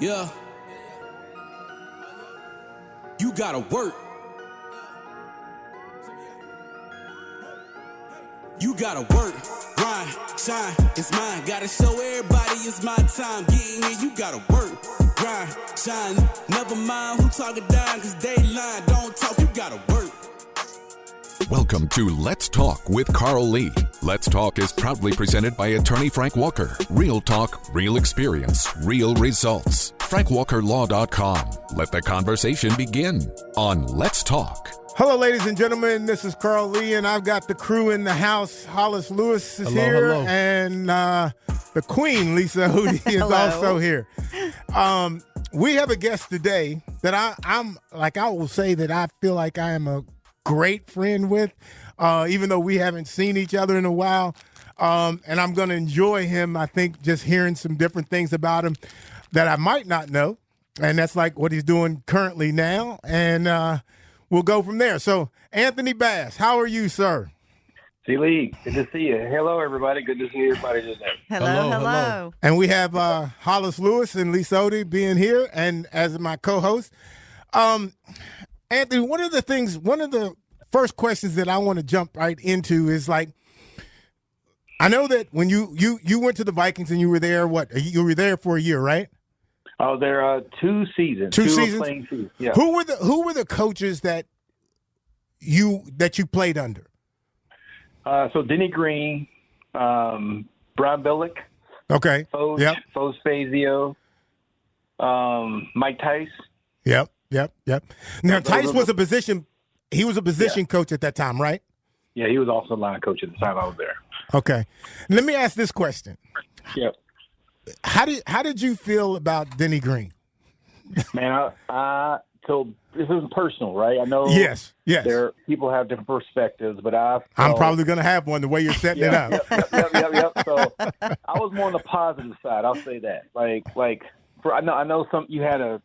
Yeah. You gotta work. You gotta work, grind, shine, it's mine. Gotta show everybody it's my time. Getting here, you gotta work, grind, shine. Never mind who talking down, cause they lying. Don't talk, you gotta work. Welcome to Let's Talk with Carl Lee. Let's Talk is proudly presented by attorney Frank Walker. Real talk, real experience, real results. FrankWalkerLaw.com. Let the conversation begin on Let's Talk. Hello, ladies and gentlemen. This is Carl Lee, and I've got the crew in the house. Hollis Lewis is here, and the Queen, Lisa Otey, is also here. We have a guest today that I will say that I feel like I am a great friend with, even though we haven't seen each other in a while. And I'm going to enjoy him, I think, just hearing some different things about him that I might not know. And that's like what he's doing currently now. And we'll go from there. So, Anthony Bass, how are you, sir? C-Lee, good to see you. Hello, everybody. Good to see everybody today. Hello. And we have Hollis Lewis and Lisa Otey being here, and as my co-host. Anthony, one of the first questions that I want to jump right into is like, I know that when you went to the Vikings and you were there, you were there for a year, right? Oh, there are 2 seasons. Two seasons? Playing seasons. Yeah. Who were the coaches that you played under? So Denny Green, Brian Billick, Okay. Foge Fazio, Mike Tice. Yep. Now Tice was a position coach at that time, right? Yeah, he was also line coach at the time I was there. Okay. Let me ask this question. Yep. How did you feel about Denny Green? Man, so this is personal, right? I know. Yes. People have different perspectives, but I'm probably going to have one the way you're setting it up. Yep. So I was more on the positive side. I'll say that. I know some you had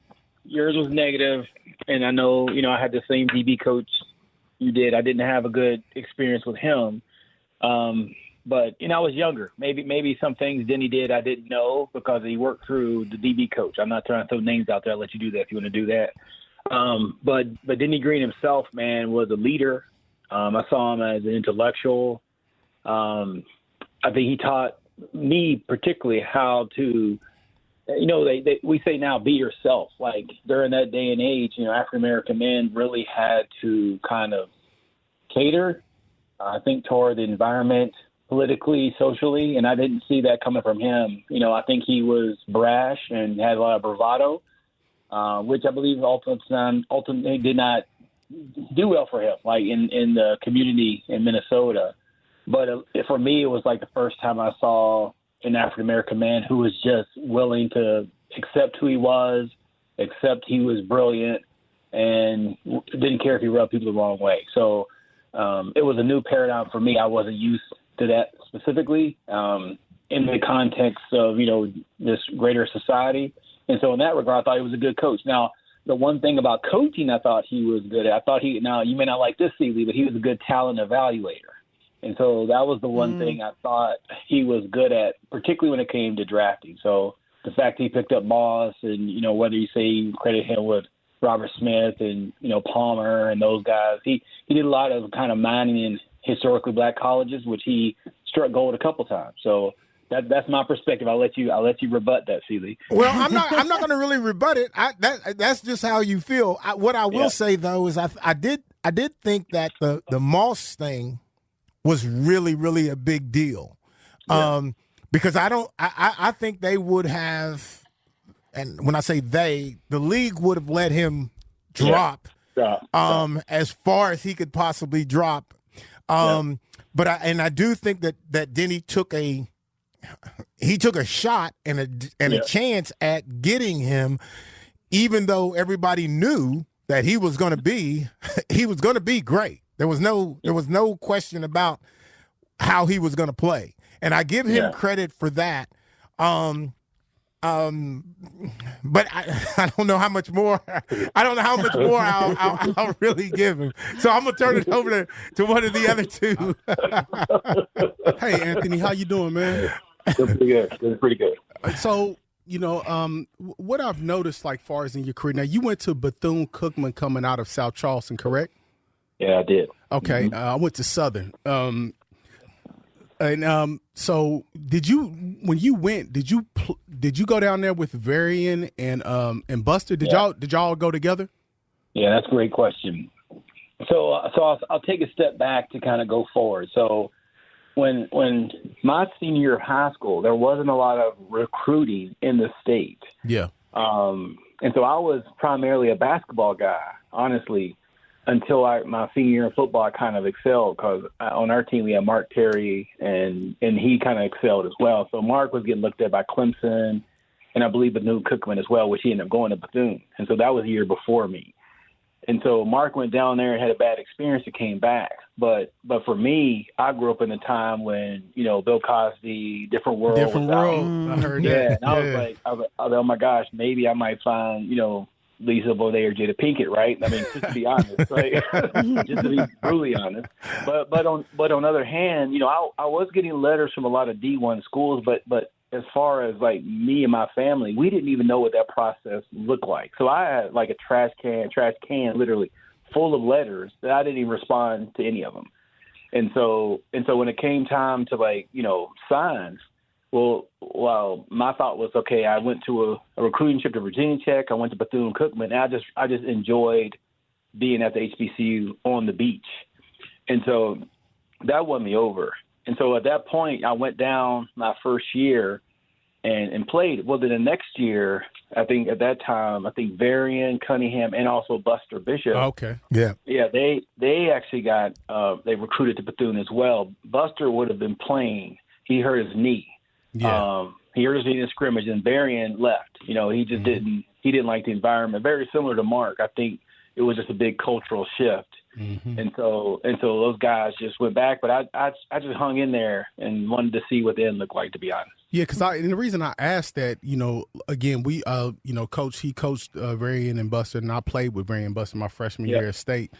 yours was negative, and I know I had the same DB coach you did. I didn't have a good experience with him. But I was younger. Maybe some things Denny did I didn't know because he worked through the DB coach. I'm not trying to throw names out there. I'll let you do that if you want to do that. But Denny Green himself, man, was a leader. I saw him as an intellectual. I think he taught me particularly how to, we say now be yourself. Like during that day and age, African American men really had to kind of cater, I think, toward the environment, politically, socially, and I didn't see that coming from him. I think he was brash and had a lot of bravado, which I believe ultimately did not do well for him, like in the community in Minnesota. But for me, it was like the first time I saw an African-American man who was just willing to accept who he was, accept he was brilliant, and didn't care if he rubbed people the wrong way. So it was a new paradigm for me. I wasn't used to that specifically in the context of, this greater society. And so in that regard, I thought he was a good coach. Now, the one thing about coaching I thought he was good at, now you may not like this, Celie, but he was a good talent evaluator. And so that was the one thing I thought he was good at, particularly when it came to drafting. So the fact he picked up Moss and, whether you say you credit him with Robert Smith and, Palmer and those guys, he did a lot of kind of mining in historically black colleges, which he struck gold a couple times. So that's my perspective. I'll let you rebut that, Celie. Well, I'm not going to really rebut it. That's just how you feel. What I will say though is I did think that the Moss thing was really, really a big deal, because I think they would have, and when I say they, the league would have let him drop as far as he could possibly drop. But I do think that Denny took a shot and a chance at getting him, even though everybody knew that he was going to be great. There was no question about how he was going to play, and I give him credit for that. But I don't know how much more. I don't know how much more I'll really give him. So I'm gonna turn it over to one of the other two. Hey, Anthony, how you doing, man? Doing pretty good. So what I've noticed, like, far as in your career, now you went to Bethune-Cookman coming out of South Charleston, correct? Yeah, I did. Okay, I went to Southern. So when you went, did you go down there with Varian and Buster? Did y'all go together? Yeah, that's a great question. So I'll take a step back to kind of go forward. So when my senior year of high school, there wasn't a lot of recruiting in the state. Yeah. And so I was primarily a basketball guy, honestly, until my senior year in football. I kind of excelled because on our team we had Mark Terry, and he kind of excelled as well. So Mark was getting looked at by Clemson, and I believe Bethune-Cookman as well, which he ended up going to Bethune. And so that was a year before me. And so Mark went down there and had a bad experience and came back. But for me, I grew up in a time when, Bill Cosby, Different World. Different World. I heard that. Yeah, and I was like, oh my gosh, maybe I might find, Lisa Bonet or Jada Pinkett, right? I mean, just to be honest, right? Just to be brutally honest. But on the other hand, I was getting letters from a lot of D1 schools, but as far as like me and my family, we didn't even know what that process looked like. So I had like a trash can literally full of letters that I didn't even respond to any of them. And so when it came time to sign, well, my thought was, okay, I went to a recruiting trip to Virginia Tech. I went to Bethune-Cookman, and I just enjoyed being at the HBCU on the beach. And so that won me over. And so at that point, I went down my first year and played. Well, then the next year, I think at that time, Varian, Cunningham, and also Buster Bishop. Okay. Yeah. Yeah, they actually got they recruited to Bethune as well. Buster would have been playing. He hurt his knee. Yeah. He hurt his knee in scrimmage, and Varian left. He just didn't like the environment. Very similar to Mark. I think it was just a big cultural shift. Mm-hmm. And so those guys just went back, but I just hung in there and wanted to see what the end looked like, to be honest. Yeah, and the reason I asked that, again, we, he coached Varian and Buster, and I played with Varian and Buster my freshman year at State.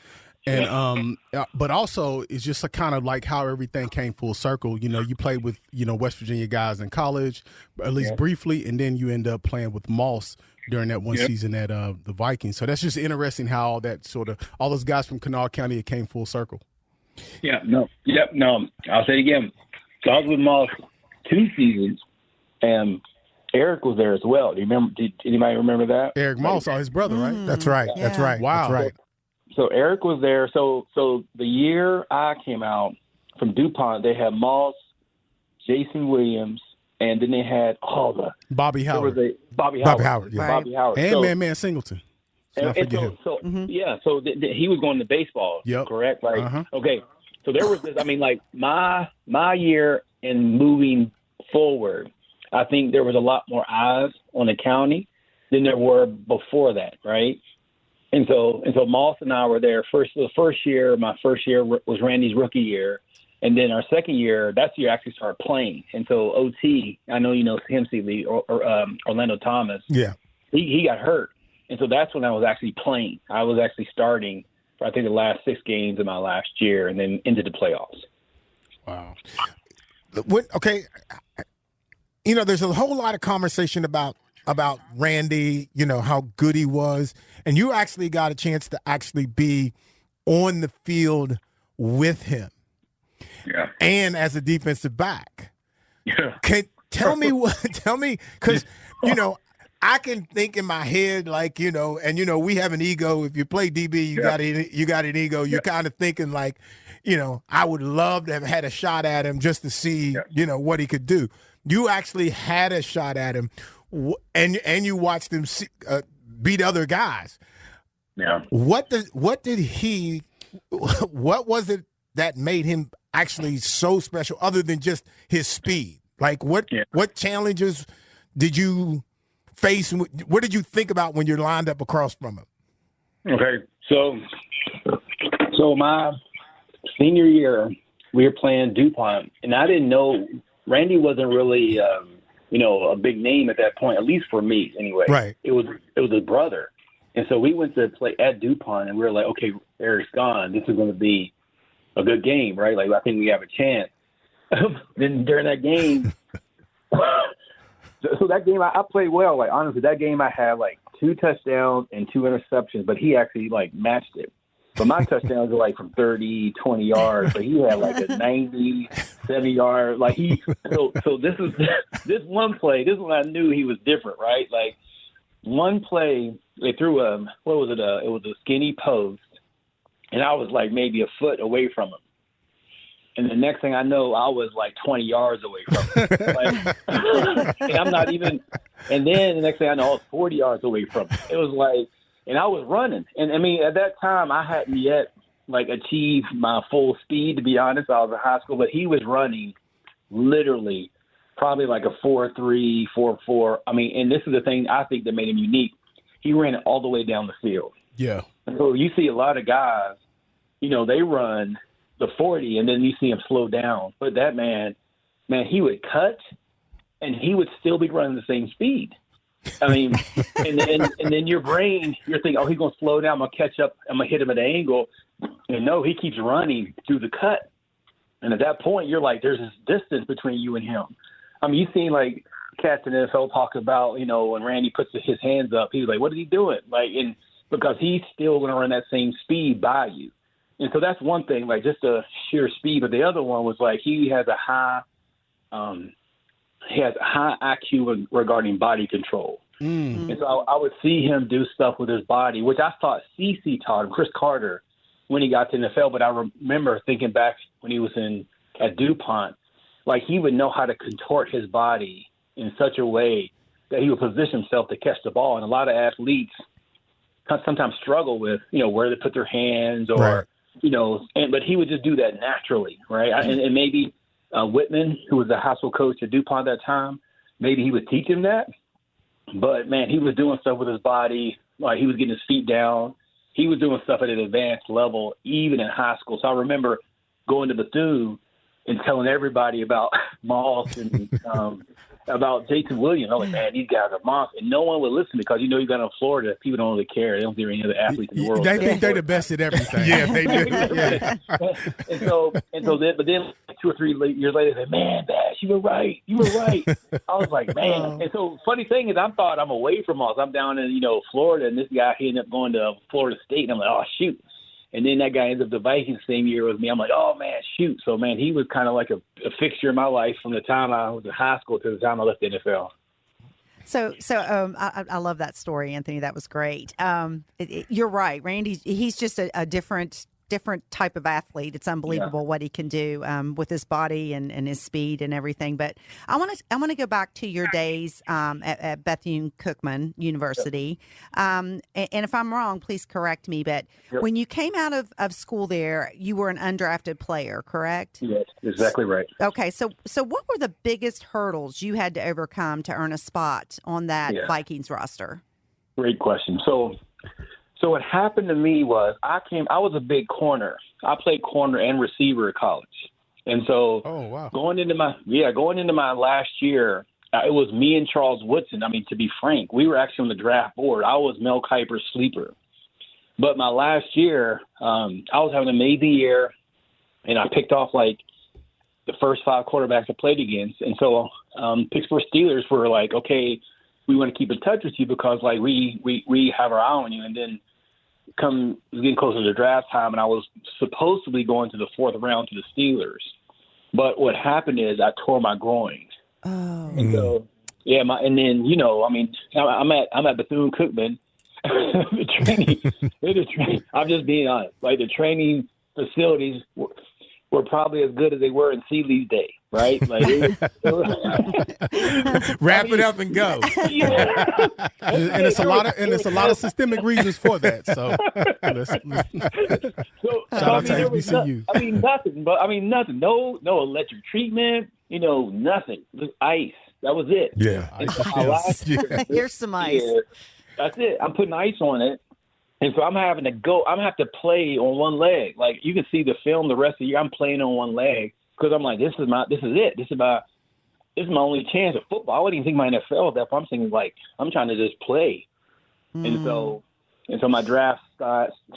And but also it's just a kind of like how everything came full circle. You played with West Virginia guys in college, at least briefly, and then you end up playing with Moss during that one season at the Vikings. So that's just interesting how all that all those guys from Kanawha County, it came full circle. Yeah, no. I'll say it again. So I was with Moss 2 seasons, and Eric was there as well. Do you remember? Did anybody remember that? Eric Moss, his brother, right? That's right. Yeah. That's right. Wow. That's right. So Eric was there. So the year I came out from DuPont, they had Moss, Jason Williams, and then they had Bobby Howard. Bobby Howard. Yeah. Bobby Howard. And so, Man Singleton. So he was going to baseball, correct? Okay. So there was this, my year in moving forward, I think there was a lot more eyes on the county than there were before that, right? And so Moss and I were there my first year was Randy's rookie year. And then our second year, that's the year I actually started playing. And so Otey, I know you know him, Orlando Thomas. Yeah. He got hurt. And so that's when I was actually playing. I was actually starting for, I think, the last 6 games of my last year and then into the playoffs. Wow. There's a whole lot of conversation about Randy, how good he was. And you actually got a chance to actually be on the field with him. Yeah. And as a defensive back. Yeah. Tell me, because, I can think in my head, we have an ego. If you play DB, you got an ego. You're kind of thinking like, I would love to have had a shot at him just to see, what he could do. You actually had a shot at him, and you watched him beat other guys. Yeah. What was it that made him actually so special, other than just his speed? Like what challenges did you face? What did you think about when you're lined up across from him? Okay, so my senior year, we were playing DuPont, and I didn't know Randy wasn't really, a big name at that point, at least for me anyway. Right. It was his brother. And so we went to play at DuPont, and we were like, okay, Eric's gone. This is going to be a good game, right? Like, I think we have a chance. Then during that game, So that game, I played well. Like, honestly, that game I had, like, 2 touchdowns and 2 interceptions, but he actually, like, matched it. But my touchdowns were, like, from 30, 20 yards. But he had, like, a 90, 70-yard. Like, so this one play, this is when I knew he was different, right? Like, one play, they threw it was a skinny post, and I was, like, maybe a foot away from him. And the next thing I know, I was like 20 yards away from him. Like, and I'm not even – and then the next thing I know, I was 40 yards away from him. It was like – and I was running. And, I mean, at that time, I hadn't yet, like, achieved my full speed, to be honest. I was in high school. But he was running literally probably like a 4.3, 4.4. I mean, and this is the thing I think that made him unique. He ran all the way down the field. Yeah. And so you see a lot of guys, you know, they run – the 40, and then you see him slow down. But that man, he would cut, and he would still be running the same speed. I mean, and then your brain, you're thinking, oh, he's going to slow down. I'm going to catch up. I'm going to hit him at an angle. And no, he keeps running through the cut. And at that point, you're like, there's this distance between you and him. I mean, you've seen, like, cats in the NFL talk about, you know, when Randy puts his hands up, he's like, what is he doing? Like, and because he's still going to run that same speed by you. And so that's one thing, like just the sheer speed. But the other one was like he has a high IQ regarding body control. Mm. And so I would see him do stuff with his body, which I thought CC taught him, Chris Carter, when he got to the NFL. But I remember thinking back when he was at DuPont, like he would know how to contort his body in such a way that he would position himself to catch the ball. And a lot of athletes sometimes struggle with, you know, where to put their hands or right. You know, but he would just do that naturally, right? And maybe Whitman, who was the high school coach at DuPont at that time, maybe he would teach him that. But, man, he was doing stuff with his body. Like he was getting his feet down. He was doing stuff at an advanced level, even in high school. So I remember going to Bethune and telling everybody about Moss and about Jason Williams. I was like, man, these guys are monsters. And no one would listen because, you know, you got in Florida, people don't really care. They don't think there are any other athletes in the world. They think they're the best at everything. Yeah, they do. Yeah. But then 2 or 3 years later, they said, man, Bash, you were right. You were right. I was like, man. And so funny thing is I thought I'm away from Moss. I'm down in, you know, Florida, and this guy, he ended up going to Florida State. And I'm like, oh, shoot. And then that guy ends up the Vikings same year with me. I'm like, oh, man, shoot. So, man, he was kind of like a fixture in my life from the time I was in high school to the time I left the NFL. So I love that story, Anthony. That was great. You're right. Randy, he's just a different type of athlete. It's unbelievable what he can do with his body and his speed and everything. But I want to go back to your days at Bethune-Cookman University. And if I'm wrong, please correct me. But when you came out of school there, you were an undrafted player, correct? Yes, exactly right. Okay, so what were the biggest hurdles you had to overcome to earn a spot on that Vikings roster? Great question. So what happened to me was I was a big corner. I played corner and receiver at college. And so going into my last year, it was me and Charles Woodson. I mean, to be frank, we were actually on the draft board. I was Mel Kiper's sleeper. But my last year, I was having an amazing year, and I picked off like the first 5 quarterbacks I played against. And so Pittsburgh Steelers were like, okay, we want to keep in touch with you because like we have our eye on you. And then getting closer to draft time, and I was supposed to be going to the 4th round to the Steelers. But what happened is I tore my groin. Oh. And so, and then, you know, I mean, I'm at Bethune-Cookman. the training, I'm just being honest. Like, the training facilities were probably as good as they were in Seeley's day, right? Like, wrap it up and go. Yeah. and it's a lot of systemic reasons for that. So shout out to HBCU. Nothing. No electric treatment. You know, nothing. Just ice. That was it. Yeah. Here's some ice. Yeah, that's it. I'm putting ice on it. And so I'm having to play on one leg. Like, you can see the film the rest of the year. I'm playing on one leg because I'm like, this is it. This is my only chance at football. I wouldn't even think my NFL at that point. I'm thinking, like, I'm trying to just play. Mm. And so my draft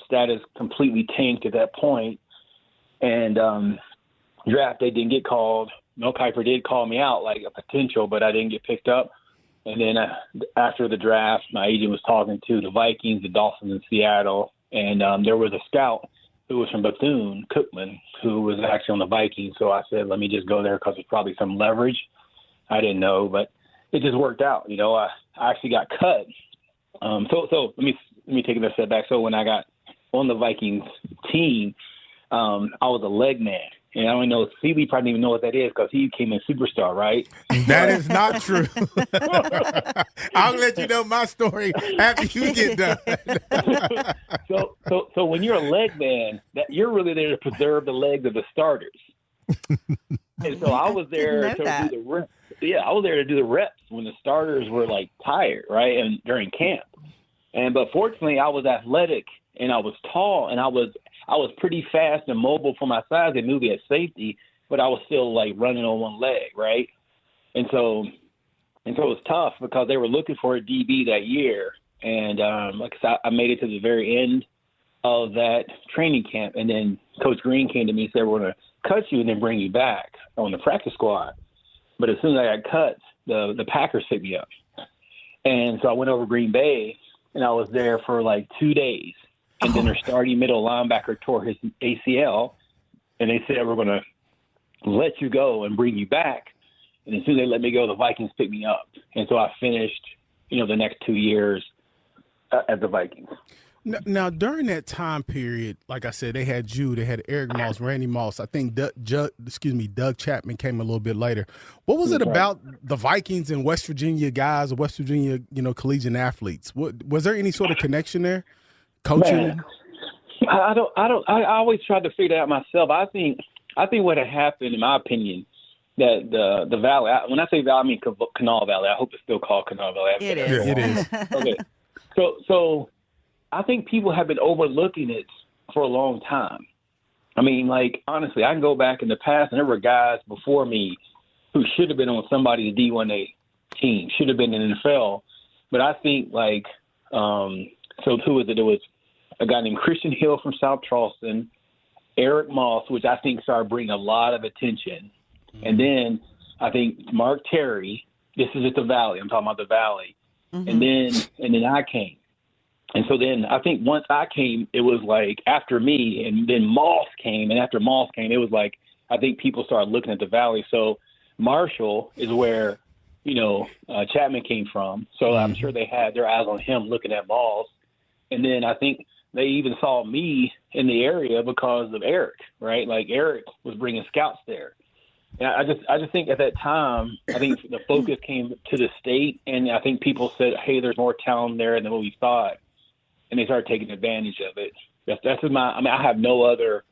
status completely tanked at that point. And draft day didn't get called. Mel Kiper did call me out like a potential, but I didn't get picked up. And then after the draft, my agent was talking to the Vikings, the Dolphins in Seattle, and there was a scout who was from Bethune-Cookman who was actually on the Vikings. So I said, let me just go there because there's probably some leverage. I didn't know, but it just worked out. I actually got cut. So let me take a step back. So when I got on the Vikings team, I was a leg man. And I don't know, Seeley probably didn't even know what that is because he became a superstar, right? That is not true. I'll let you know my story after you get done. So when you're a leg man, that you're really there to preserve the legs of the starters. And so I was there to do the reps. Yeah, I was there to do the reps when the starters were like tired, right? And during camp. But fortunately, I was athletic and I was tall and I was pretty fast and mobile for my size. They moved me at safety, but I was still like running on one leg, right? And so it was tough because they were looking for a DB that year. And like I said, I made it to the very end of that training camp. And then Coach Green came to me and said, we're going to cut you and then bring you back on the practice squad. But as soon as I got cut, the Packers picked me up. And so I went over Green Bay, and I was there for like 2 days. And then their starting middle linebacker tore his ACL, and they said, we're going to let you go and bring you back. And as soon as they let me go, the Vikings picked me up. And so I finished, the next 2 years at the Vikings. Now, during that time period, like I said, they had you, they had Eric Moss, Randy Moss. I think Doug Chapman came a little bit later. What was it about the Vikings and West Virginia guys, or West Virginia, collegiate athletes? Was there any sort of connection there? Coaching? Man, I always tried to figure that out myself. I think what had happened, in my opinion, that the Valley. When I say Valley, I mean Kanawha Valley. I hope it's still called Kanawha Valley. It is. It is. Okay. So I think people have been overlooking it for a long time. I mean, like, honestly, I can go back in the past, and there were guys before me who should have been on somebody's D1A team, should have been in the NFL. But I think, like, so who was it? It was a guy named Christian Hill from South Charleston, Eric Moss, which I think started bringing a lot of attention. Mm-hmm. And then I think Mark Terry, this is at the Valley. I'm talking about the Valley. Mm-hmm. And then I came. And so then I think once I came, it was like after me, and then Moss came. And after Moss came, it was like I think people started looking at the Valley. So Marshall is where, Chapman came from. So I'm sure they had their eyes on him looking at Moss. And then I think they even saw me in the area because of Eric, right? Like Eric was bringing scouts there. And I just think at that time, I think the focus came to the state, and I think people said, hey, there's more talent there than what we thought. And they started taking advantage of it. I have no other,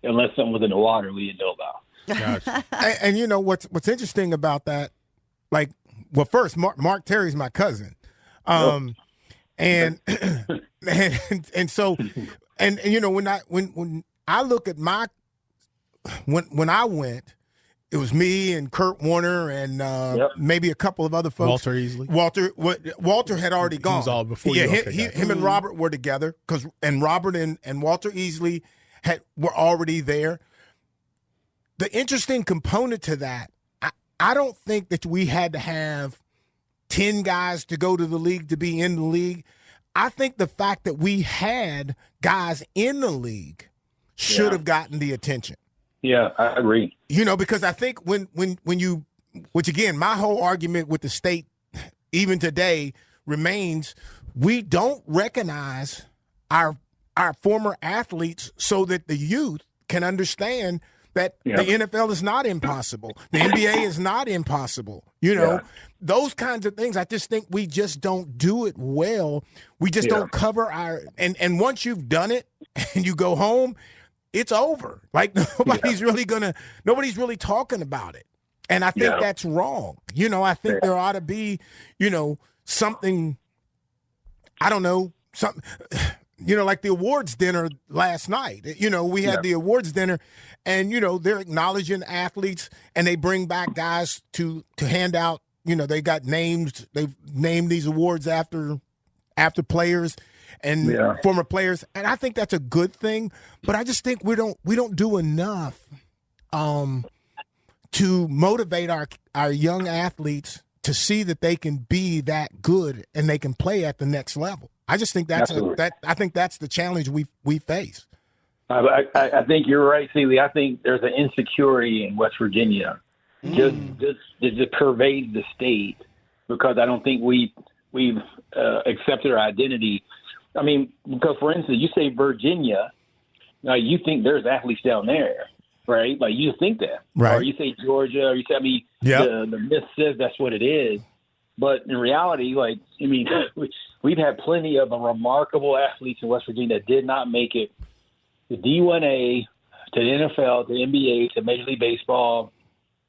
unless something was in the water we didn't know about. Gotcha. and what's interesting about that, like, well, first, Mark Terry's my cousin. And so when I look at when I went, it was me and Kurt Warner and maybe a couple of other folks. Walter Easley. Walter had already gone. He was all before you. Yeah, him and Robert were together and Robert and Walter Easley were already there. The interesting component to that, I don't think that we had to have 10 guys to go to the league to be in the league. I think the fact that we had guys in the league should have gotten the attention. Yeah, I agree. Because I think when you, which again, my whole argument with the state, even today, remains, we don't recognize our former athletes so that the youth can understand that the NFL is not impossible. The NBA is not impossible. Those kinds of things. I just think we just don't do it well. We just don't cover and once you've done it and you go home, it's over. Like nobody's really talking about it. And I think that's wrong. I think there ought to be, something, I don't know, something, like the awards dinner last night. We had the awards dinner and, they're acknowledging athletes and they bring back guys to hand out, they got names, they've named these awards after players and former players. And I think that's a good thing, but I just think we don't do enough to motivate our young athletes to see that they can be that good and they can play at the next level. I just think that's I think that's the challenge we face. I think you're right, Seeley. I think there's an insecurity in West Virginia, just pervades the state, because I don't think we've accepted our identity. I mean, because for instance, you say Virginia, you think there's athletes down there, right? Like you think that, right? Or you say Georgia, or you say the myth says that's what it is, but in reality, like I mean, we've had plenty of remarkable athletes in West Virginia that did not make it to D1A, to the NFL, to the NBA, to Major League Baseball,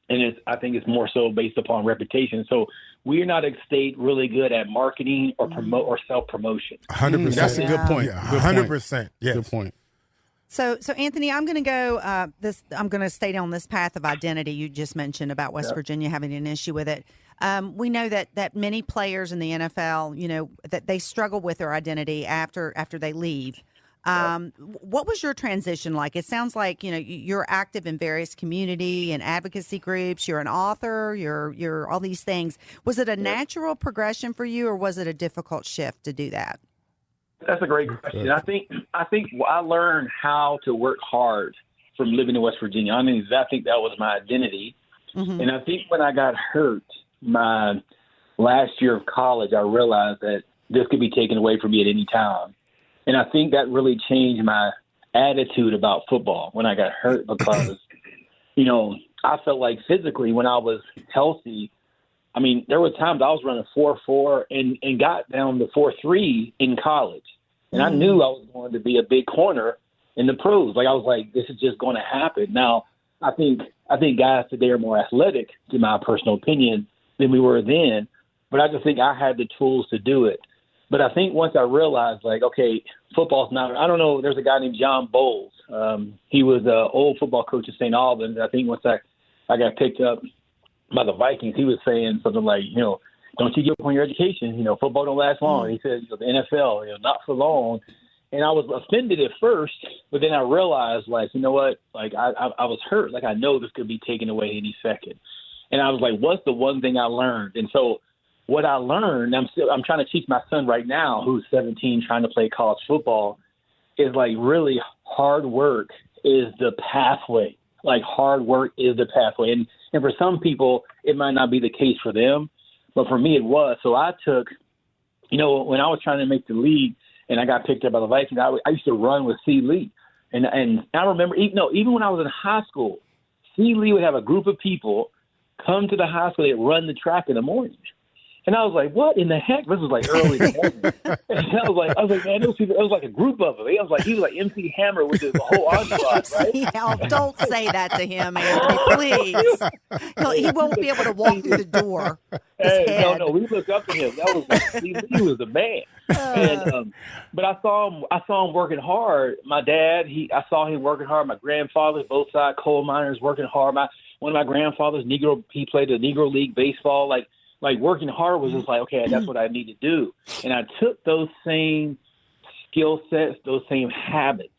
and I think it's more so based upon reputation. So we're not a state really good at marketing or promote or self-promotion. 100%. That's a good point. 100%. Yes. Good point. So Anthony, I'm going to go. I'm going to stay on this path of identity you just mentioned about West Virginia having an issue with it. We know that many players in the NFL, that they struggle with their identity after they leave. What was your transition like? It sounds like you're active in various community and advocacy groups. You're an author. You're all these things. Was it a natural progression for you, or was it a difficult shift to do that? That's a great question. I think I learned how to work hard from living in West Virginia. I mean, I think that was my identity. Mm-hmm. And I think when I got hurt my last year of college, I realized that this could be taken away from me at any time. And I think that really changed my attitude about football when I got hurt, because, I felt like physically when I was healthy, I mean, there were times I was running 4.4 and got down to 4.3 in college. And I knew I was going to be a big corner in the pros. Like, I was like, this is just going to happen. Now, I think guys today are more athletic, in my personal opinion, than we were then. But I just think I had the tools to do it. But I think once I realized, like, okay, football's not – I don't know. There's a guy named John Bowles. He was an old football coach at St. Albans. I think once I got picked up by the Vikings, he was saying something like, don't you give up on your education? Football don't last long. He said, the NFL, not for long. And I was offended at first, but then I realized, like, you know what? Like, I was hurt. Like, I know this could be taken away any second. And I was like, what's the one thing I learned? And so what I learned, I'm trying to teach my son right now, who's 17, trying to play college football, is like really hard work is the pathway. Like, hard work is the pathway. And for some people, it might not be the case for them, but for me it was. So I took, when I was trying to make the league and I got picked up by the Vikings, I used to run with C. Lee. And I remember, even when I was in high school, C. Lee would have a group of people come to the high school, they'd run the track in the morning. And I was like, what in the heck? This was like early in the morning. And I was like, man, those people, it was like a group of them. He was like MC Hammer with his whole entourage, right? Don't say that to him, Anthony, please. He won't be able to walk through the door. No, we looked up to him. He was the man. And, but I saw him working hard. My dad, I saw him working hard. My grandfather, both sides coal miners, working hard. One of my grandfathers, Negro, he played the Negro League baseball. Like working hard was just like, okay, that's what I need to do. And I took those same skill sets, those same habits,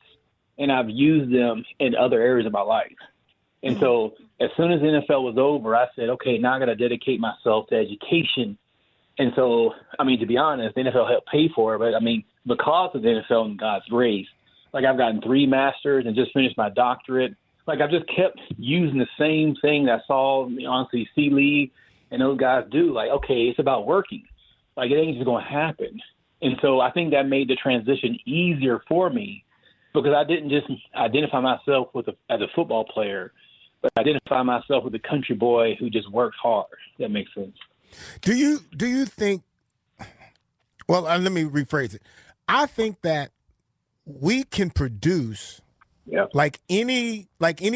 and I've used them in other areas of my life. And so as soon as the NFL was over, I said, okay, now I got to dedicate myself to education. And so, I mean, to be honest, the NFL helped pay for it. But, I mean, because of the NFL and God's grace, like I've gotten 3 masters and just finished my doctorate. Like I've just kept using the same thing that I saw, honestly, C. Lee and those guys do. Like, okay, it's about working. Like, it ain't just going to happen. And so I think that made the transition easier for me, because I didn't just identify myself as a football player, but identify myself with a country boy who just works hard. That makes sense. Do you think, well, let me rephrase it. I think that we can produce like any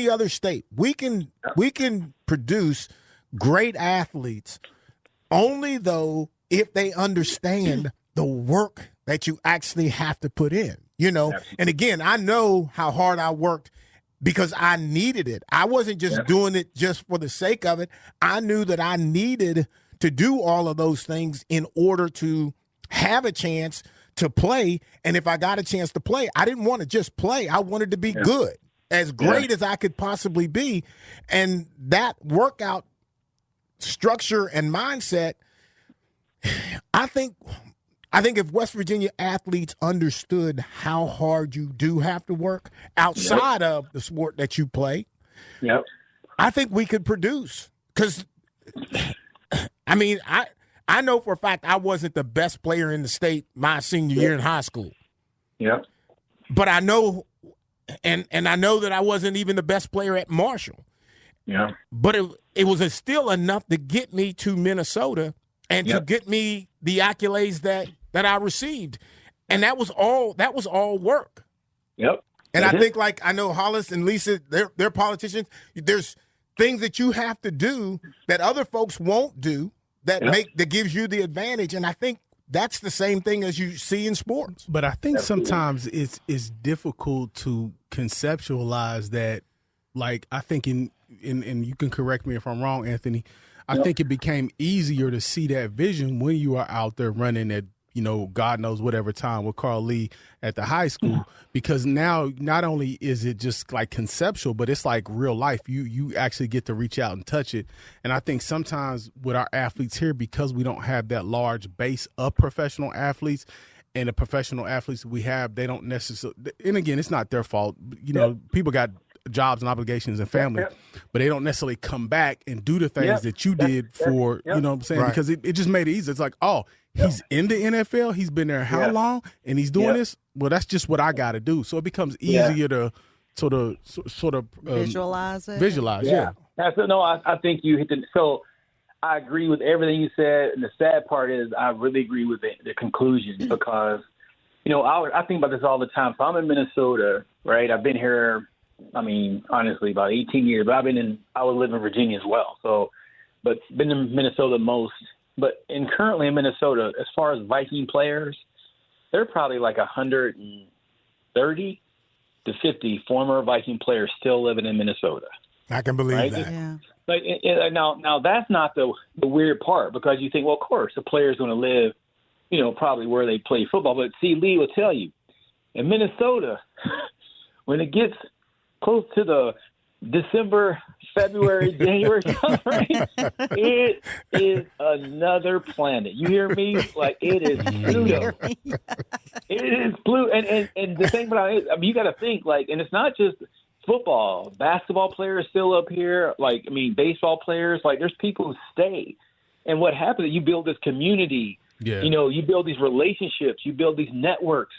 other state. We can produce great athletes only though if they understand the work that you actually have to put in, And again, I know how hard I worked because I needed it. I wasn't just doing it just for the sake of it. I knew that I needed to do all of those things in order to have a chance to play. And if I got a chance to play, I didn't want to just play. I wanted to be good, as great as I could possibly be. And that workout structure and mindset, I think if West Virginia athletes understood how hard you do have to work outside of the sport that you play, I think we could produce. Because, I mean, I know for a fact I wasn't the best player in the state my senior year in high school. But I know, and I know that I wasn't even the best player at Marshall. But it was still enough to get me to Minnesota and to get me the accolades that I received. And that was all work. And I think, like, I know Hollis and Lisa, they're politicians. There's things that you have to do that other folks won't do that gives you the advantage. And I think that's the same thing as you see in sports. But I think sometimes it's difficult to conceptualize that. Like, I think and you can correct me if I'm wrong, Anthony, I think it became easier to see that vision when you are out there running at, God knows whatever time with Carl Lee at the high school, because now not only is it just like conceptual, but it's like real life. You actually get to reach out and touch it. And I think sometimes with our athletes here, because we don't have that large base of professional athletes, and the professional athletes we have, they don't necessarily, and again, it's not their fault. People got jobs and obligations and family, but they don't necessarily come back and do the things that you did for, you know what I'm saying? Right. Because it just made it easy. It's like, oh, he's in the NFL. He's been there how long? And he's doing this? Well, that's just what I got to do. So it becomes easier to sort of visualize it. Visualize, I think you hit the – so I agree with everything you said. And the sad part is I really agree with the conclusion because, I think about this all the time. So I'm in Minnesota, right? I've been here – honestly, about 18 years, but I would live in Virginia as well. So, but been in Minnesota most. But currently in Minnesota, as far as Viking players, they're probably like 130 to 50 former Viking players still living in Minnesota. I can believe that. Yeah. Like now that's not the weird part because you think, well, of course, the player's going to live, probably where they play football. But see, Lee will tell you, in Minnesota, when it gets close to the December, February, January time, right? It is another planet. You hear me? Like, it is Pluto. It is Pluto. And the thing about it, you got to think, like, and it's not just football. Basketball players still up here. Like, baseball players. Like, there's people who stay. And what happens is you build this community. Yeah. You build these relationships. You build these networks.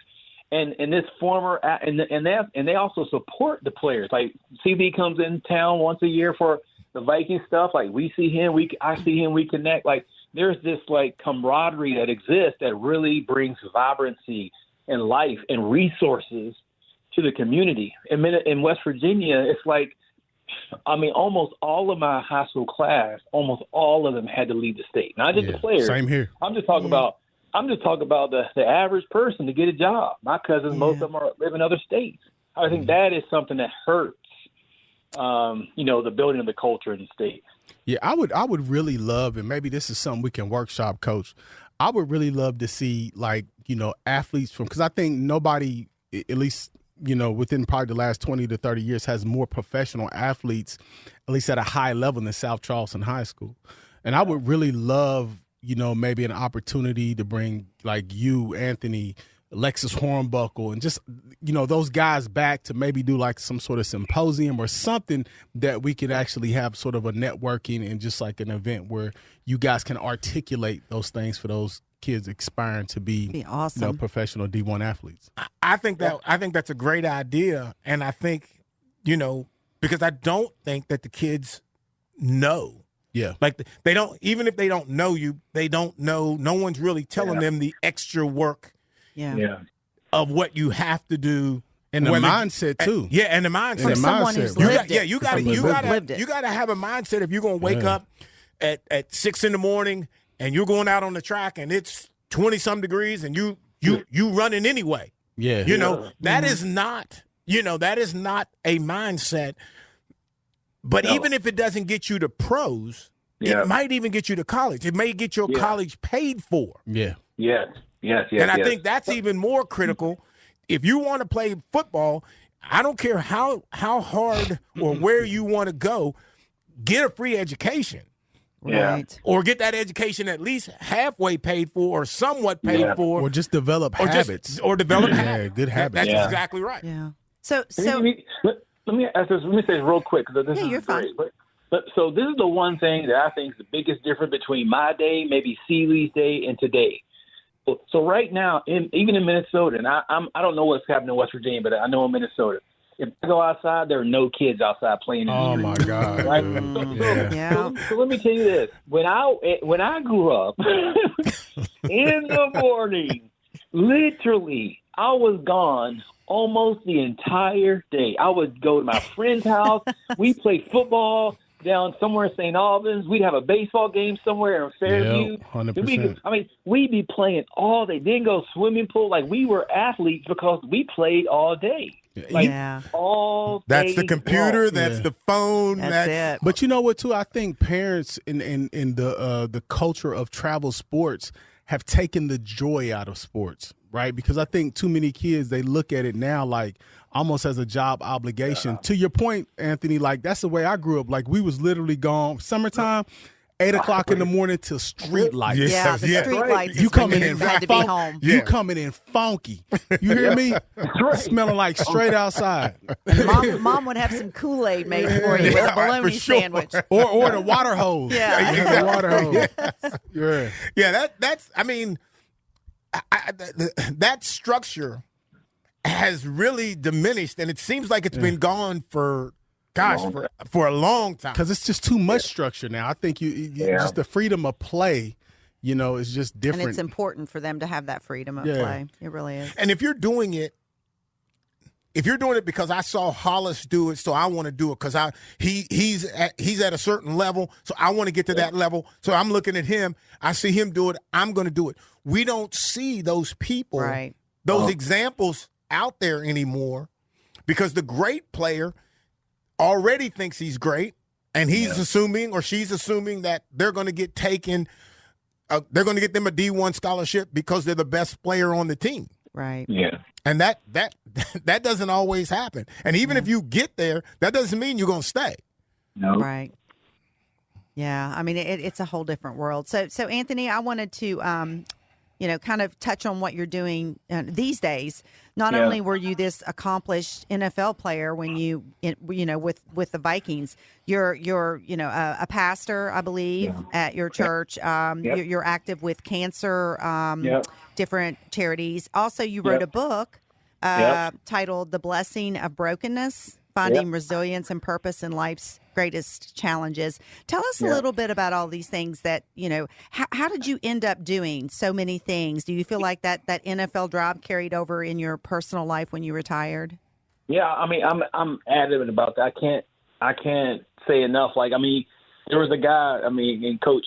And this former and they also support the players. Like CB comes in town once a year for the Viking stuff. Like we see him, I see him, we connect. Like there's this like camaraderie that exists that really brings vibrancy and life and resources to the community. In West Virginia, it's like, almost all of my high school class, almost all of them had to leave the state. Not just the players. Same here. I'm just talking about the average person to get a job. My cousins, most of them live in other states. I think that is something that hurts, the building of the culture in the state. Yeah, I would really love, and maybe this is something we can workshop, Coach. I would really love to see, athletes because I think nobody, at least, within probably the last 20 to 30 years, has more professional athletes, at least at a high level, than South Charleston High School. And I would really love, maybe an opportunity to bring like you, Anthony, Alexis Hornbuckle, and just, those guys back to maybe do like some sort of symposium or something that we could actually have sort of a networking and just like an event where you guys can articulate those things for those kids aspiring to be awesome. Professional D1 athletes. I think that's a great idea. And I think, because I don't think that the kids know. Yeah. Like they don't, even if they don't know you, they don't know, no one's really telling them the extra work of what you have to do. And the mindset too. And the mindset. From someone who's lived it. You got to have a mindset if you're going to wake up at 6 a.m. and you're going out on the track and it's 20-some degrees and you running anyway. Yeah. That is not, that is not a mindset. But even if it doesn't get you to pros, it might even get you to college. It may get your college paid for. Yeah. Yes. And I think that's even more critical. If you want to play football, I don't care how hard or where you want to go, get a free education. Right. or get that education at least halfway paid for or somewhat paid for. Or just develop habits. Or develop Yeah, habits. good habits. That's exactly right. Yeah. So Let me ask this. Let me say this real quick because this you're is fine. great. But so this is the one thing that I think is the biggest difference between my day, maybe Seeley's day, and today. So right now, even in Minnesota, and I don't know what's happening in West Virginia, but I know in Minnesota, if I go outside, there are no kids outside playing. Oh my God! Right? So let me tell you this: when I grew up, in the morning, literally, I was gone almost the entire day. I would go to my friend's house. We played football down somewhere in St. Albans. We'd have a baseball game somewhere in Fairview. 100%. We'd be playing all day. Then go swimming pool. Like, we were athletes because we played all day. Like, all day. That's the computer. long. That's the phone. That's it. But you know what, too? I think parents in the culture of travel sports have taken the joy out of sports, right? Because I think too many kids, they look at it now like almost as a job obligation. Yeah. To your point, Anthony, like that's the way I grew up. Like we was literally gone summertime, 8 o'clock in the morning till street lights. Yeah, the street lights. You coming in had to be home. You coming in funky. You hear me? Smelling like straight outside. Mom would have some Kool-Aid made for you with a bologna sandwich. Or the water hose. Yeah. The water hose. Yeah, that's. I mean, that structure has really diminished, and it seems like it's been gone for a long time. Because it's just too much structure now. I think you just the freedom of play, is just different. And it's important for them to have that freedom of play. It really is. And if you're doing it because I saw Hollis do it, so I want to do it because he's at a certain level, so I want to get to that level. So I'm looking at him. I see him do it. I'm going to do it. We don't see those people, those examples out there anymore, because the great player already thinks he's great, and he's assuming or she's assuming that they're going to get taken. They're going to get them a D1 scholarship because they're the best player on the team. Right. Yeah. And that doesn't always happen. And even if you get there, that doesn't mean you're going to stay. No. Right. Yeah. I mean, it's a whole different world. So Anthony, I wanted to, kind of touch on what you're doing these days. Not only were you this accomplished NFL player when you with the Vikings, you're a pastor, I believe, at your church. You're active with cancer, different charities. Also, you wrote a book titled "The Blessing of Brokenness: Finding Resilience and Purpose in Life's Greatest Challenges." Tell us a little bit about all these things that, how did you end up doing so many things? Do you feel like that NFL drive carried over in your personal life when you retired? Yeah, I mean, I'm adamant about that. I can't say enough. Like, I mean, there was a guy, and Coach,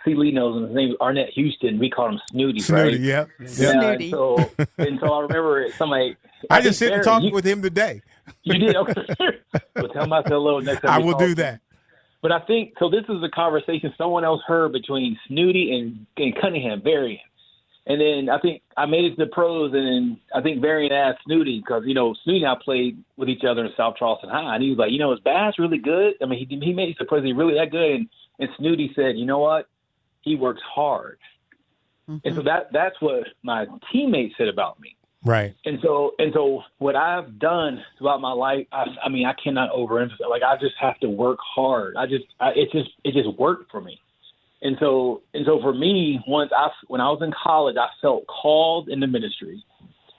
C. Lee knows him. His name is Arnett Houston. We called him Snooty, right? Yeah. Snooty. So I remember somebody. I just sit and talk with him today. You did? Okay. Well, tell him I said hello next time. I will do that. But I think, so this is a conversation someone else heard between Snooty and Cunningham, Varian. And then I think I made it to the pros, and then I think Varian asked Snooty, because, Snooty and I played with each other in South Charleston High. And he was like, is Bass really good? I mean, he made it to the pros. Is he really that good? And Snooty said, you know what? He works hard. Mm-hmm. And so that's what my teammates said about me. Right. And so what I've done throughout my life, I cannot overemphasize. Like, I just have to work hard. It just worked for me. And so for me, when I was in college, I felt called in the ministry.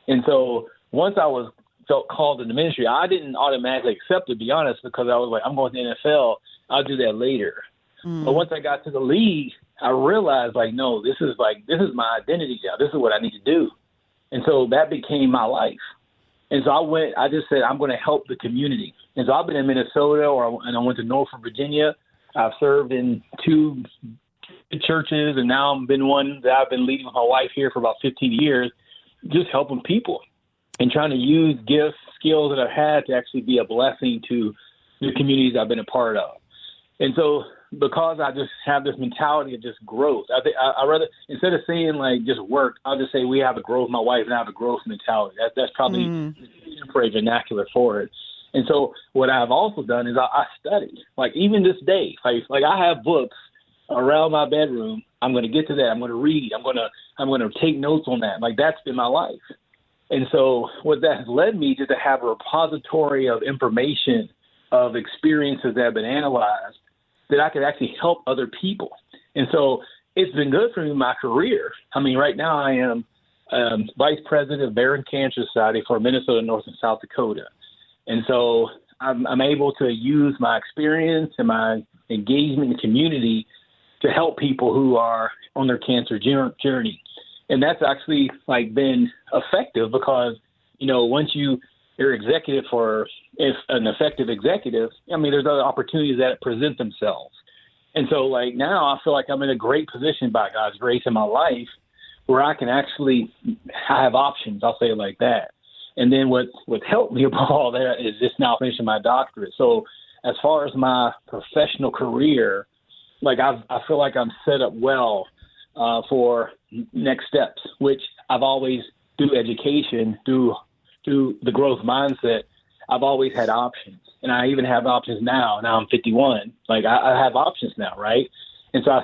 And so once I felt called in the ministry, I didn't automatically accept it, to be honest, because I was like, I'm going to the NFL. I'll do that later. But once I got to the league, I realized, like, no, this is my identity now. This is what I need to do. And so that became my life. And so I just said, I'm going to help the community. And so I've been in Minnesota, and I went to Norfolk, Virginia. I've served in 2 churches, and now I've been one that I've been leading with my wife here for about 15 years, just helping people and trying to use gifts, skills that I've had to actually be a blessing to the communities I've been a part of. And so because I just have this mentality of just growth, I rather, instead of saying like just work, I'll just say we have a growth, my wife and I have a growth mentality. That's probably temporary vernacular for it. And so what I've also done is I study. Like even this day, like I have books around my bedroom. I'm going to get to that. I'm going to read. I'm going to take notes on that. Like that's been my life. And so what that has led me to have a repository of information, of experiences that have been analyzed that I could actually help other people. And so it's been good for me in my career. I mean, right now I am vice president of Barron Cancer Society for Minnesota, North and South Dakota. And so I'm able to use my experience and my engagement in the community to help people who are on their cancer journey. And that's actually like been effective because, you know, once you're executive if an effective executive, I mean, there's other opportunities that present themselves. And so like now I feel like I'm in a great position by God's grace in my life where I can actually have options. I'll say it like that. And then what's helped me above all that is just now finishing my doctorate. So as far as my professional career, like I feel like I'm set up well for next steps, which I've always, through education, through the growth mindset, I've always had options. And I even have options now. Now I'm 51. Like I have options now, right? And so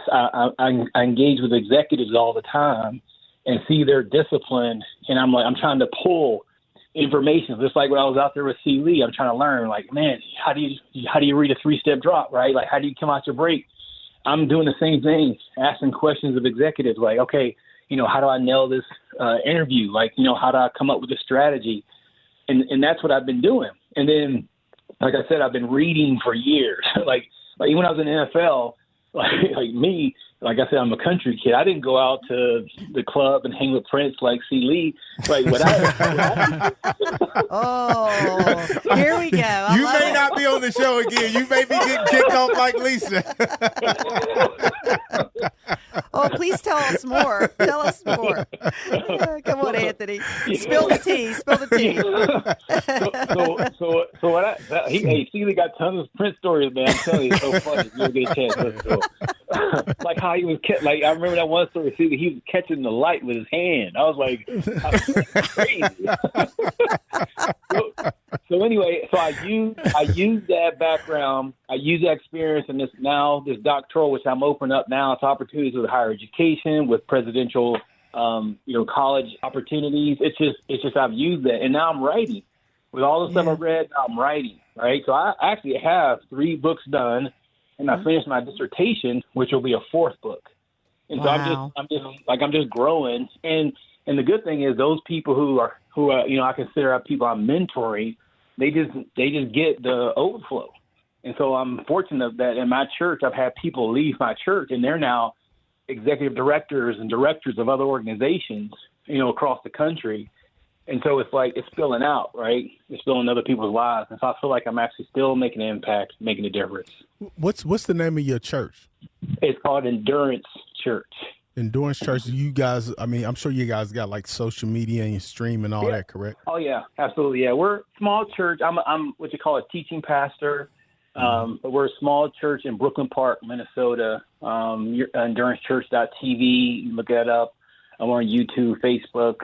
I engage with executives all the time and see their discipline. And I'm trying to pull information, just like when I was out there with C. Lee. I'm trying to learn, like, man, how do you read a 3-step drop, right? Like, how do you come out your break? I'm doing the same thing, asking questions of executives, like, okay, you know, how do I nail this interview? Like, you know, how do I come up with a strategy? And that's what I've been doing. And then, like I said, I've been reading for years. like even when I was in the NFL, like I said, I'm a country kid. I didn't go out to the club and hang with Prince like C. Lee. Like oh, here we go. You may not be on the show again. You may be getting kicked off like Lisa. Oh, please tell us more. Tell us more. Come on, Anthony. Spill the tea. Spill the tea. So what C. Lee got tons of Prince stories, man. I'm telling you, it's so funny. You'll get a chance. Let's go. Like how he was like I remember that one story. See, he was catching the light with his hand. I was like, crazy. so anyway, so I use that background, I use that experience, and this doctoral, which I'm opening up now to opportunities with higher education, with presidential, college opportunities. It's just I've used that, and now I'm writing. With all the stuff I've read, now I'm writing. Right, so I actually have 3 books done. And I finished my dissertation, which will be a 4th book. And so I'm just growing. And the good thing is those people who I consider people I'm mentoring, they just get the overflow. And so I'm fortunate that in my church, I've had people leave my church and they're now executive directors and directors of other organizations, across the country. And so it's like it's spilling out, right? It's spilling other people's lives. And so I feel like I'm actually still making an impact, making a difference. What's the name of your church? It's called Endurance Church. Endurance Church. You guys, I mean, I'm sure you guys got like social media and you stream and all that, correct? Oh, yeah, absolutely. Yeah, we're a small church. I'm what you call a teaching pastor. But we're a small church in Brooklyn Park, Minnesota. EnduranceChurch.tv. You look that up. I'm on YouTube, Facebook.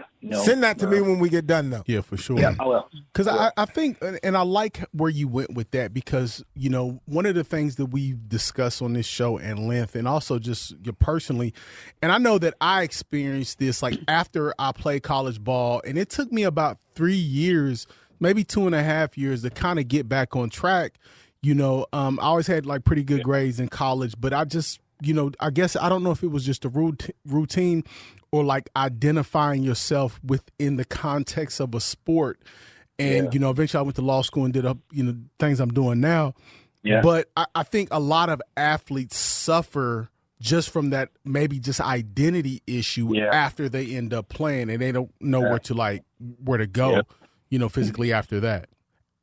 Send that to me when we get done, though. Yeah, for sure. Yeah, I will. Because I think, and I like where you went with that because, one of the things that we discuss on this show at length and also just personally, and I know that I experienced this like after I played college ball, and it took me about 3 years, maybe 2.5 years to kind of get back on track. I always had like pretty good grades in college, but I just, I guess I don't know if it was just a routine or like identifying yourself within the context of a sport. And, eventually I went to law school and did up, things I'm doing now. Yeah. But I think a lot of athletes suffer just from that, maybe just identity issue after they end up playing and they don't know where to go, physically after that.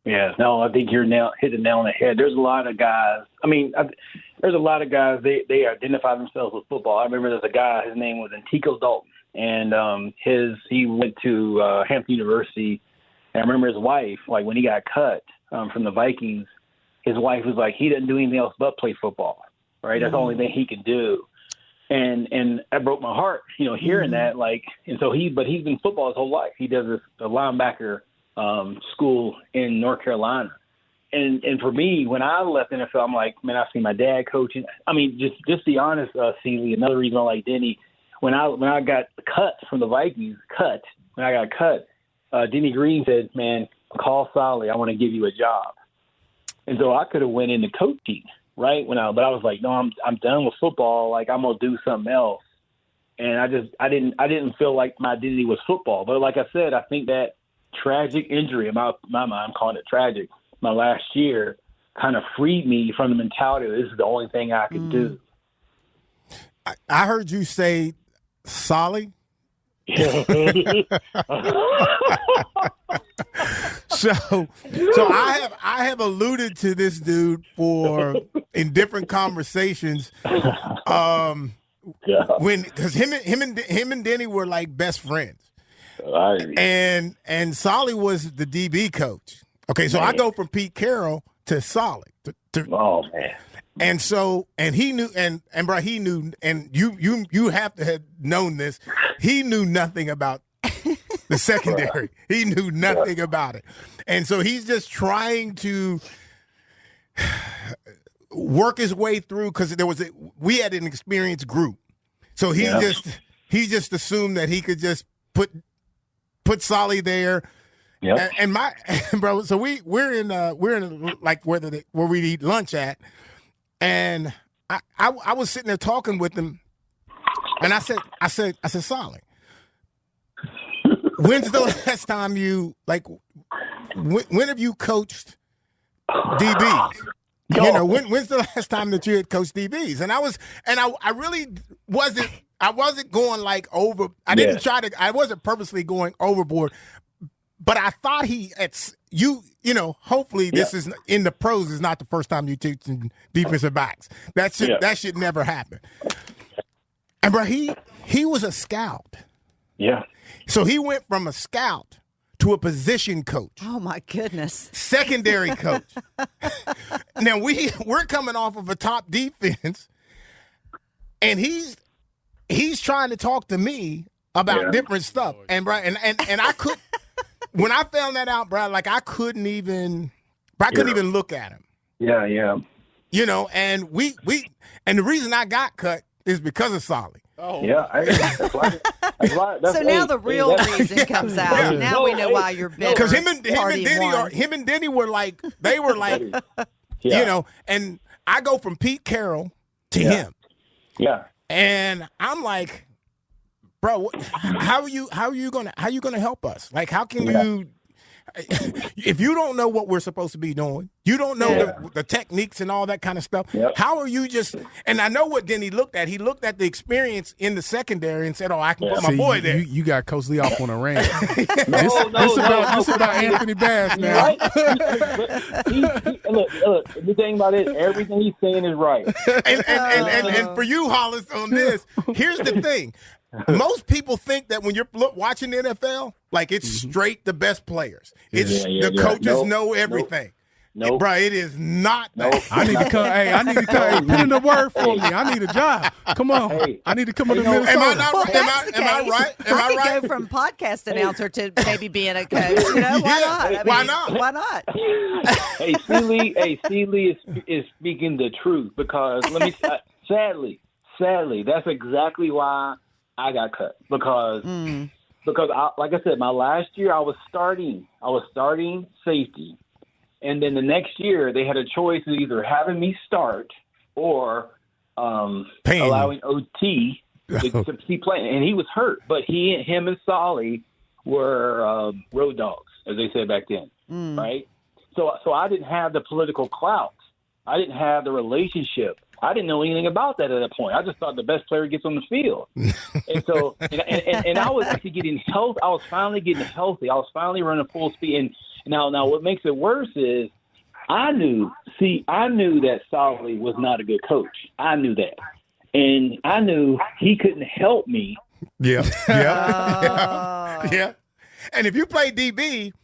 Yeah, no, I think you're hit the nail on the head. There's a lot of guys. There's a lot of guys. They identify themselves with football. I remember there's a guy. His name was Antico Dalton, and he went to Hampton University. And I remember his wife. Like when he got cut from the Vikings, his wife was like, he doesn't do anything else but play football. Right, that's the only thing he can do. And that broke my heart. Hearing that. Like, and so he's been football his whole life. He does a linebacker school in North Carolina. and for me, when I left the NFL, I'm like, man, I see my dad coaching. I mean, just be honest, Seeley. Another reason I like Denny, when I got cut from the Vikings, when I got cut, Denny Green said, man, call Solly. I want to give you a job. And so I could have went into coaching, right? But I was like, no, I'm done with football. Like, I'm gonna do something else. And I didn't feel like my identity was football. But like I said, I think that tragic injury, in my mind, I'm calling it tragic, my last year kind of freed me from the mentality that this is the only thing I could do. I heard you say Solly. So I have alluded to this dude in different conversations. Because him and Denny were like best friends. And Solly was the DB coach. Okay, so man. I go from Pete Carroll to Solly. Oh man. And so, and he knew, and bro, he knew, and you have to have known this. He knew nothing about the secondary. Right. He knew nothing about it, and so he's just trying to work his way through because we had an experienced group, so he just assumed that he could just put Solly there. Yep. And bro, so we're in like where we eat lunch at. And I was sitting there talking with him, and I said, Solly, when's the last time you when have you coached DBs? You know, when's the last time that you had coached DBs? And I really wasn't. I wasn't going like over. I wasn't purposely going overboard, but I thought you know, hopefully this is in the pros is not the first time you teaching defensive backs. That should never happen. And bro, he was a scout. Yeah. So he went from a scout to a position coach. Oh my goodness. Secondary coach. Now we're coming off of a top defense, and he's trying to talk to me about different stuff. And bro, and I could. When I found that out, bro, like I couldn't even look at him. Yeah, yeah. You know, and and the reason I got cut is because of Solly. Oh, yeah. That's right. So now the real reason comes out. Yeah. Now we know why you're bitter. Because him and Denny were like, you know, and I go from Pete Carroll to him. Yeah. And I'm like, bro, how are you gonna help us? Like, how can you? If you don't know what we're supposed to be doing, you don't know the techniques and all that kind of stuff. Yep. How are you just? And I know what Denny looked at. He looked at the experience in the secondary and said, "Oh, I can put my boy there." You got Coach Lee off on a rant. This about Anthony Bass now. Right? Look. The thing about it, everything he's saying is right. And for you, Hollis, on this, here's the thing. Most people think that when you're watching the NFL, like it's straight the best players. It's the coaches know everything. Nope. Bro, it is not that. I need to come. Hey, put in the word for me. I need a job. Come on. Hey, I need to come to Minnesota. Am I not right? Am I right? I could go from podcast announcer to maybe being a coach. You know, why not? Why not? Hey, Seeley is speaking the truth because sadly, that's exactly why I got cut because like I said, my last year I was starting safety, and then the next year they had a choice of either having me start or allowing Otey to keep playing, and he was hurt, but him and Solly were road dogs, as they said back then, right? So I didn't have the political clout, I didn't have the relationship. I didn't know anything about that at that point. I just thought the best player gets on the field. And so, and I was actually getting healthy. I was finally getting healthy. I was finally running full speed. And now what makes it worse is I knew that Solly was not a good coach. I knew that. And I knew he couldn't help me. Yeah. And if you play DB,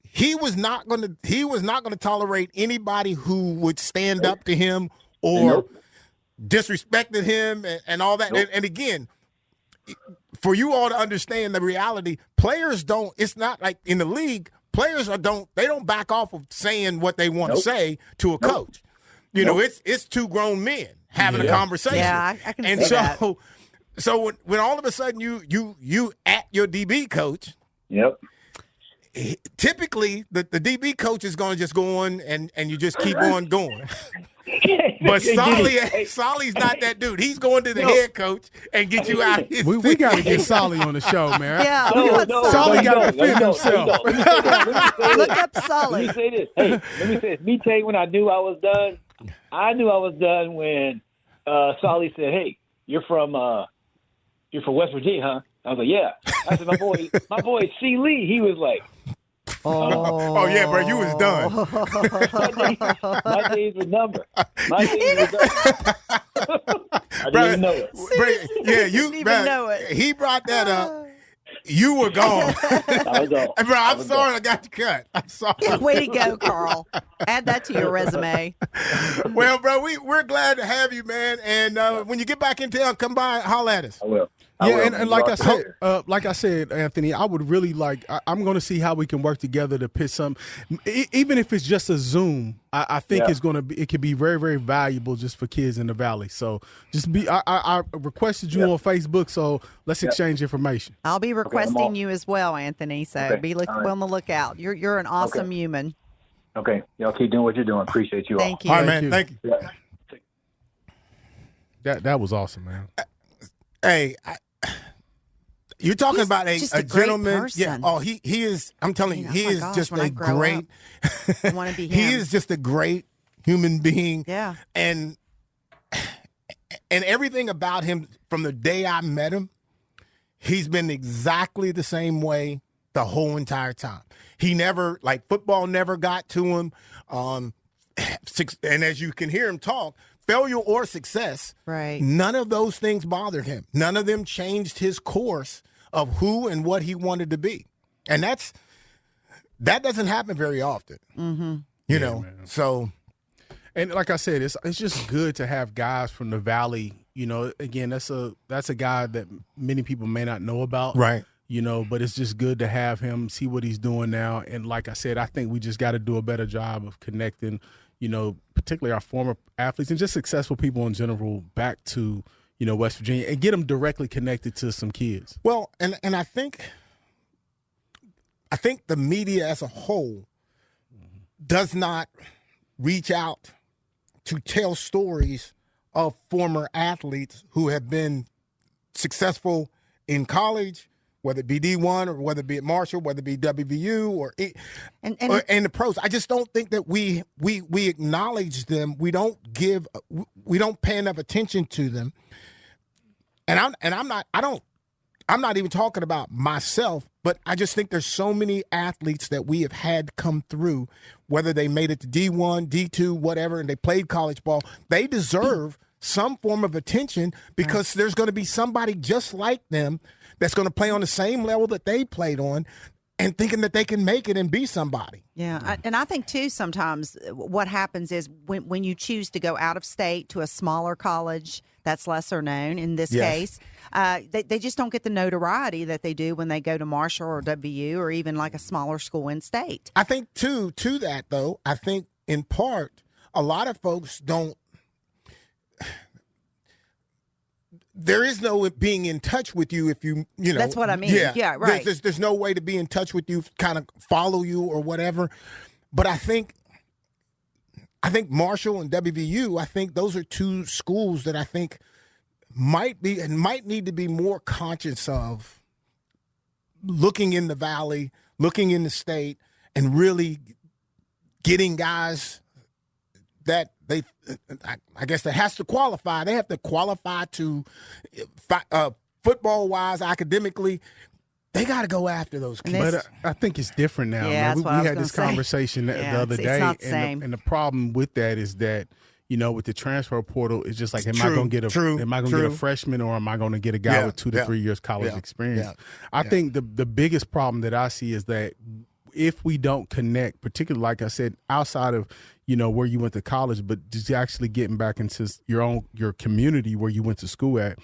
he was not going to tolerate anybody who would stand up to him or disrespected him and all that. And again, for you all to understand the reality, players don't – it's not like in the league, players don't back off of saying what they want to say to a coach. You know, it's two grown men having a conversation. Yeah, I can see that. So when all of a sudden you at your DB coach, typically the DB coach is going to just go on and you just keep on going. But Solly's not that dude. He's going to the head coach and get you out of his We got to get Solly on the show, man. Yeah, Solly got to defend himself. Look up Solly. Let me say this. Hey, let me say this. Me tell you when I knew I was done. I knew I was done when Solly said, "Hey, you're from West Virginia, huh?" I was like, "Yeah." I said, "My boy C. Lee." He was like, Oh yeah, bro, you was done. My days were numbered. I didn't even know it. Yeah, you didn't even know it. He brought that up. You were gone. I was gone. Bro, I'm sorry I got you cut. I'm sorry. Way to go, Carl. Add that to your resume. Well, bro, we're glad to have you, man. And when you get back in town, come by and holler at us. I will. And like I said, Anthony, I would really I'm going to see how we can work together to pitch some, even if it's just a Zoom. I think it could be very, very valuable just for kids in the Valley. So I requested you on Facebook, so let's exchange information. I'll be requesting you as well, Anthony. So be on the lookout. You're an awesome human. Okay, y'all keep doing what you're doing. Appreciate you all. Thank you. All right, man. Thank you. That was awesome, man. Hey, you're talking about a gentleman. Person. Yeah. Oh, he is. I'm telling you, he is just a great. I want to be him. He is just a great human being. Yeah. And everything about him from the day I met him, he's been exactly the same way the whole entire time. He never, football never got to him. And as you can hear him talk, failure or success, right? None of those things bothered him. None of them changed his course of who and what he wanted to be. And that doesn't happen very often. Mm-hmm. You know, man. So. And like I said, it's just good to have guys from the Valley. You know, again, that's a guy that many people may not know about. Right. You know, but it's just good to have him, see what he's doing now. And like I said, I think we just got to do a better job of connecting, you know, particularly our former athletes and just successful people in general back to, you know, West Virginia and get them directly connected to some kids. Well, and I think the media as a whole does not reach out to tell stories of former athletes who have been successful in college, whether it be D1 or whether it be at Marshall, whether it be WVU or the pros. I just don't think that we acknowledge them. We don't pay enough attention to them. And I'm not even talking about myself, but I just think there's so many athletes that we have had come through, whether they made it to D1, D2, whatever, and they played college ball. They deserve some form of attention because there's going to be somebody just like them that's going to play on the same level that they played on and thinking that they can make it and be somebody. Yeah, and I think, too, sometimes what happens is when you choose to go out of state to a smaller college that's lesser known in this case, they just don't get the notoriety that they do when they go to Marshall or WU or even like a smaller school in state. I think, too, to that, though, I think in part a lot of folks don't. There is no being in touch with you if you know. That's what I mean. Yeah, right. There's no way to be in touch with you, kind of follow you or whatever. But I think Marshall and WVU, I think those are two schools that I think might need to be more conscious of looking in the Valley, looking in the state, and really getting guys that I guess that has to qualify. They have to qualify to football-wise, academically. They got to go after those kids. But I think it's different now. Yeah, man. We had this conversation the other day, it's not the same. And the problem with that is that, you know, with the transfer portal, it's just like, am I going to get a freshman or am I going to get a guy with 2 to 3 years college experience? Yeah. I think the biggest problem that I see is that if we don't connect, particularly, like I said, outside of, you know, where you went to college, but just actually getting back into your community where you went to school at,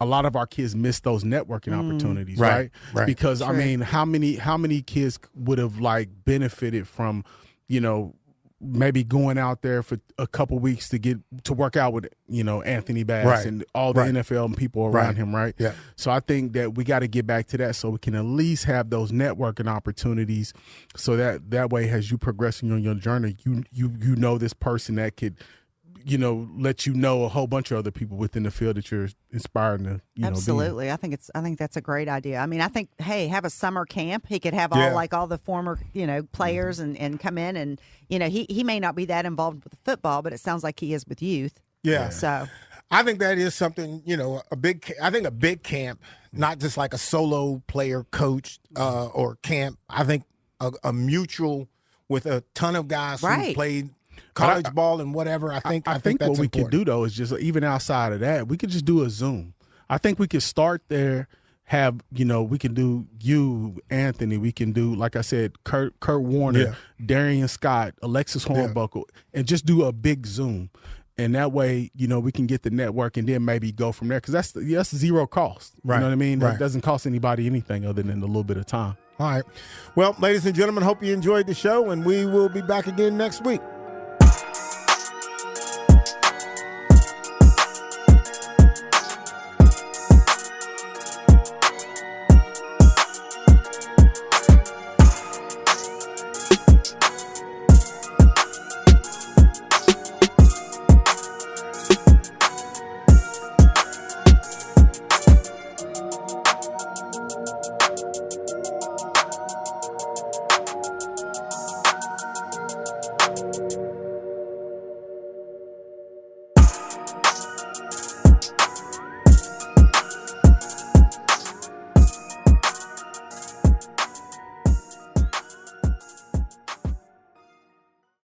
a lot of our kids miss those networking opportunities, right? Because True. I mean, how many kids would have like benefited from, you know, maybe going out there for a couple weeks to work out with, you know, Anthony Bass and all the NFL and people around him, right? Yeah. So I think that we got to get back to that so we can at least have those networking opportunities, so that way, as you progressing on your journey, you know this person that could, you know, let you know a whole bunch of other people within the field that you're inspired to, you Absolutely. know, I think that's a great idea. I mean, I think, hey, have a summer camp. He could have all the former, you know, players and come in, and, you know, he may not be that involved with football, but it sounds like he is with youth. Yeah. So I think that is something, you know, a big camp, not just like a solo player coach or camp. I think a mutual with a ton of guys who played college ball and whatever. I think that's what we could do though is just, even outside of that, we could just do a Zoom. I think we could start there. Have, you know, we can do you, Anthony. We can do, like I said, Kurt Warner, Darian Scott, Alexis Hornbuckle, and just do a big Zoom. And that way, you know, we can get the network and then maybe go from there, because that's zero cost. You know what I mean? It doesn't cost anybody anything other than a little bit of time. All right. Well, ladies and gentlemen, hope you enjoyed the show, and we will be back again next week.